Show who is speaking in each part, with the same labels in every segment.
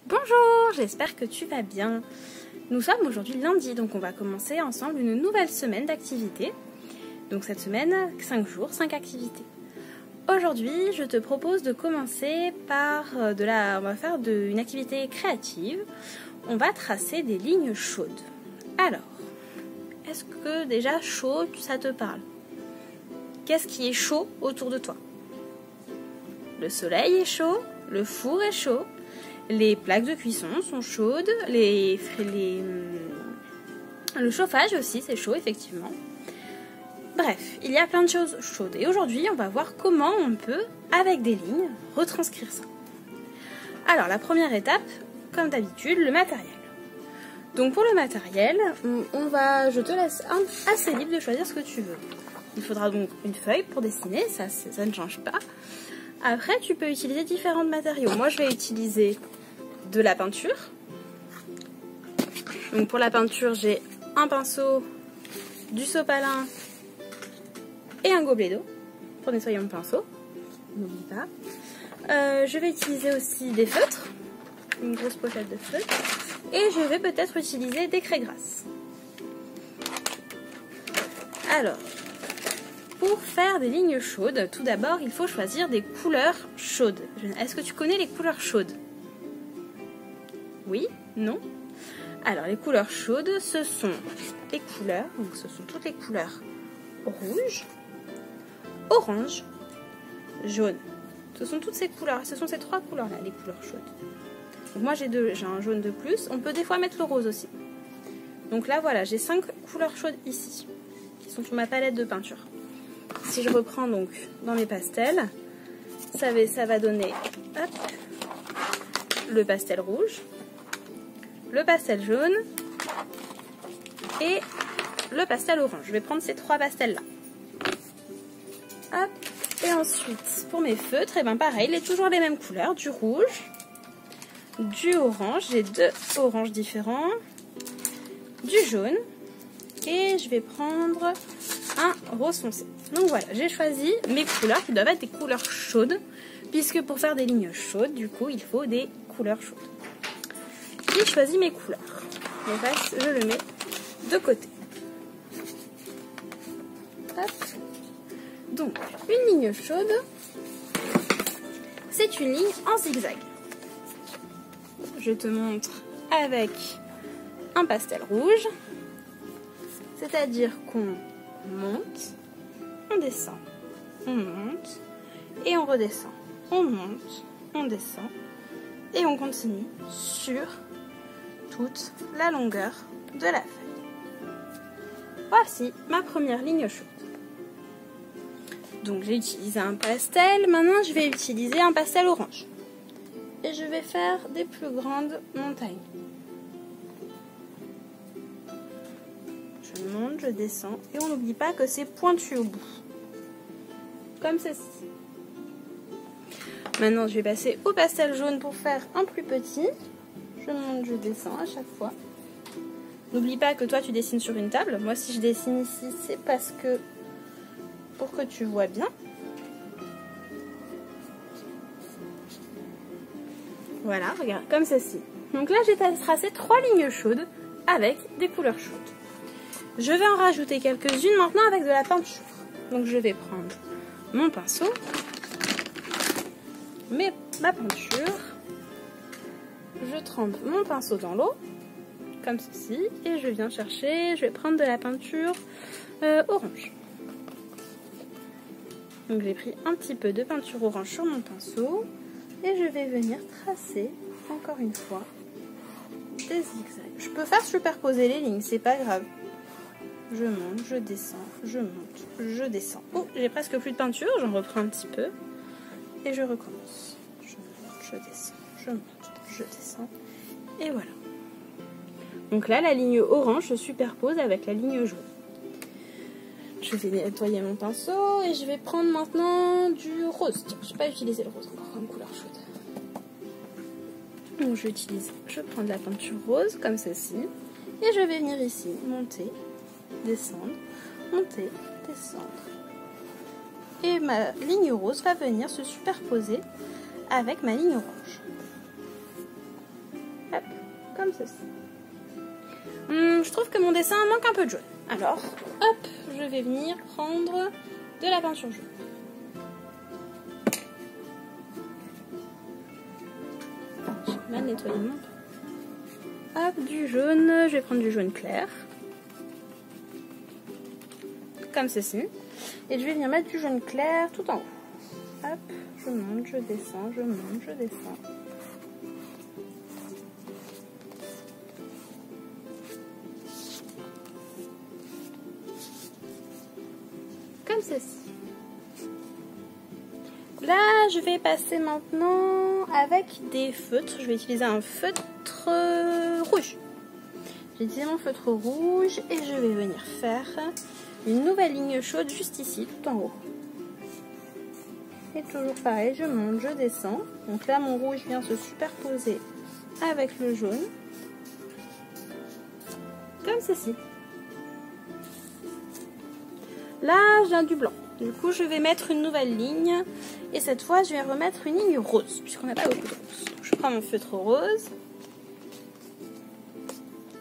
Speaker 1: Bonjour, j'espère que tu vas bien. Nous sommes aujourd'hui lundi, donc on va commencer ensemble une nouvelle semaine d'activités. Donc cette semaine, 5 jours, 5 activités. Aujourd'hui, je te propose de commencer par on va faire une activité créative. On va tracer des lignes chaudes. Alors, est-ce que déjà chaud, ça te parle? Qu'est-ce qui est chaud autour de toi? Le soleil est chaud, le four est chaud, les plaques de cuisson sont chaudes, le chauffage aussi c'est chaud effectivement. Bref, il y a plein de choses chaudes et aujourd'hui on va voir comment on peut, avec des lignes, retranscrire ça. Alors la première étape, comme d'habitude, le matériel. Donc pour le matériel, je te laisse assez libre de choisir ce que tu veux. Il faudra donc une feuille pour dessiner, ça ne change pas. Après, tu peux utiliser différents matériaux. Moi, je vais utiliser de la peinture. Donc pour la peinture, j'ai un pinceau, du sopalin et un gobelet d'eau pour nettoyer mon pinceau. N'oublie pas. Je vais utiliser aussi des feutres, une grosse pochette de feutres. Et je vais peut-être utiliser des craies grasses. Alors, pour faire des lignes chaudes, tout d'abord, il faut choisir des couleurs chaudes. Est-ce que tu connais les couleurs chaudes? Oui? Non? Alors, les couleurs chaudes, ce sont les couleurs, donc ce sont toutes les couleurs rouge, orange, jaune. Ce sont toutes ces couleurs, ce sont ces trois couleurs-là, les couleurs chaudes. Donc moi, j'ai un jaune de plus. On peut des fois mettre le rose aussi. Donc là, voilà, j'ai 5 couleurs chaudes ici, qui sont sur ma palette de peinture. Si je reprends donc dans mes pastels, ça va donner le pastel rouge, le pastel jaune et le pastel orange. Je vais prendre ces 3 pastels-là. Hop. Et ensuite, pour mes feutres, et ben pareil, il est toujours les mêmes couleurs, du rouge, du orange, j'ai 2 oranges différents, du jaune, et je vais prendre un rose foncé. Donc voilà, j'ai choisi mes couleurs qui doivent être des couleurs chaudes, puisque pour faire des lignes chaudes, du coup, il faut des couleurs chaudes. J'ai choisi mes couleurs. Le reste, je le mets de côté. Hop. Donc, une ligne chaude, c'est une ligne en zigzag. Je te montre avec un pastel rouge, c'est-à-dire qu'on monte, on descend, on monte et on redescend, on monte, on descend et on continue sur toute la longueur de la feuille. Voici ma première ligne chaude. Donc j'ai utilisé un pastel, maintenant je vais utiliser un pastel orange. Et je vais faire des plus grandes montagnes. Je monte, je descends. Et on n'oublie pas que c'est pointu au bout. Comme ceci. Maintenant, je vais passer au pastel jaune pour faire un plus petit. Je monte, je descends à chaque fois. N'oublie pas que toi, tu dessines sur une table. Moi, si je dessine ici, c'est parce que... pour que tu vois bien. Voilà, regarde, comme ceci. Donc là, j'ai tracé 3 lignes chaudes avec des couleurs chaudes. Je vais en rajouter quelques-unes maintenant avec de la peinture. Donc je vais prendre mon pinceau, ma peinture, je trempe mon pinceau dans l'eau, comme ceci, et je viens chercher, je vais prendre de la peinture orange. Donc j'ai pris un petit peu de peinture orange sur mon pinceau. Et je vais venir tracer, encore une fois, des zigzags. Je peux faire superposer les lignes, c'est pas grave. Je monte, je descends, je monte, je descends. Oh, j'ai presque plus de peinture, j'en reprends un petit peu. Et je recommence. Je monte, je descends, je monte, je descends. Et voilà. Donc là, la ligne orange se superpose avec la ligne jaune. Je vais nettoyer mon pinceau et je vais prendre maintenant du rose. Tiens, je n'ai pas utilisé le rose encore comme couleur chaude. Donc je prends de la peinture rose comme ceci. Et je vais venir ici, monter, descendre, monter, descendre. Et ma ligne rose va venir se superposer avec ma ligne orange. comme ceci. Je trouve que mon dessin manque un peu de jaune. Alors, hop, je vais venir prendre de la peinture jaune. J'ai mal nettoyé mon... Hop, du jaune, je vais prendre du jaune clair. Comme ceci. Et je vais venir mettre du jaune clair tout en haut. Hop, je monte, je descends, je monte, je descends. Comme ceci. Là, je vais passer maintenant avec des feutres. Je vais utiliser un feutre rouge. J'ai utilisé mon feutre rouge et je vais venir faire une nouvelle ligne chaude juste ici, tout en haut. Et toujours pareil, je monte, je descends. Donc là, mon rouge vient se superposer avec le jaune. Comme ceci. Là, j'ai du blanc. Du coup, je vais mettre une nouvelle ligne. Et cette fois, je vais remettre une ligne rose, puisqu'on n'a pas beaucoup de rose. Donc, je prends mon feutre rose.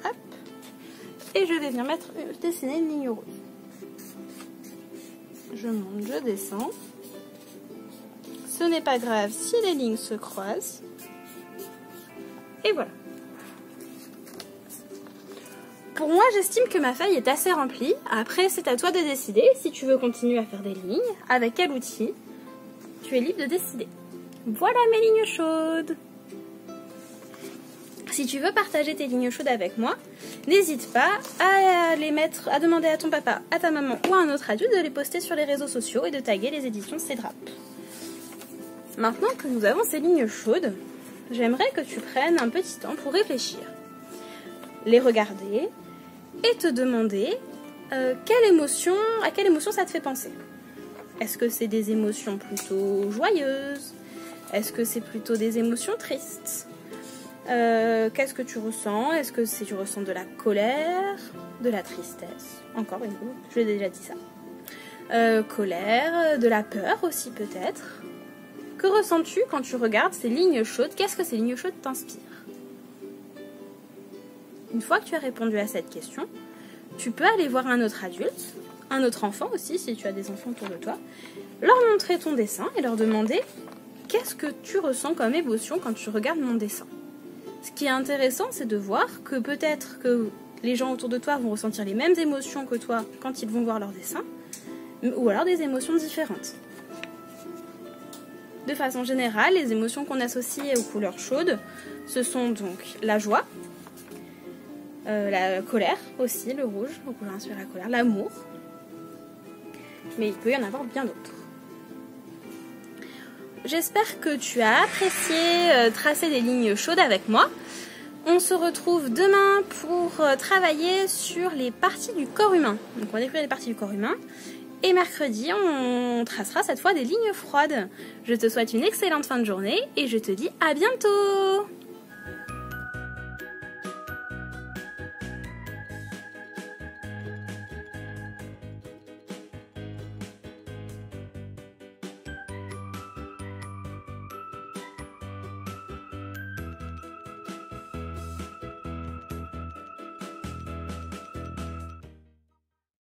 Speaker 1: Hop. Et je vais venir dessiner une ligne rose. Je monte, je descends. Ce n'est pas grave si les lignes se croisent. Et voilà. Pour moi, j'estime que ma feuille est assez remplie. Après, c'est à toi de décider si tu veux continuer à faire des lignes, avec quel outil. Tu es libre de décider. Voilà mes lignes chaudes. Si tu veux partager tes lignes chaudes avec moi, n'hésite pas à demander à ton papa, à ta maman ou à un autre adulte de les poster sur les réseaux sociaux et de taguer les éditions Cédrap. Maintenant que nous avons ces lignes chaudes, j'aimerais que tu prennes un petit temps pour réfléchir, les regarder et te demander à quelle émotion ça te fait penser. Est-ce que c'est des émotions plutôt joyeuses? Est-ce que c'est plutôt des émotions tristes? Qu'est-ce que tu ressens? Est-ce que tu ressens de la colère, de la tristesse? Encore une fois, je l'ai déjà dit ça. Colère, de la peur aussi peut-être. Que ressens-tu quand tu regardes ces lignes chaudes? Qu'est-ce que ces lignes chaudes t'inspirent? Une fois que tu as répondu à cette question, tu peux aller voir un autre adulte, un autre enfant aussi, si tu as des enfants autour de toi, leur montrer ton dessin et leur demander qu'est-ce que tu ressens comme émotion quand tu regardes mon dessin. Ce qui est intéressant, c'est de voir que peut-être que les gens autour de toi vont ressentir les mêmes émotions que toi quand ils vont voir leur dessin, ou alors des émotions différentes. De façon générale, les émotions qu'on associe aux couleurs chaudes, ce sont donc la joie, la colère aussi, le rouge, aux couleurs inspirées la colère, l'amour, mais il peut y en avoir bien d'autres. J'espère que tu as apprécié tracer des lignes chaudes avec moi. On se retrouve demain pour travailler sur les parties du corps humain. Donc on va découvrir les parties du corps humain. Et mercredi, on tracera cette fois des lignes froides. Je te souhaite une excellente fin de journée et je te dis à bientôt!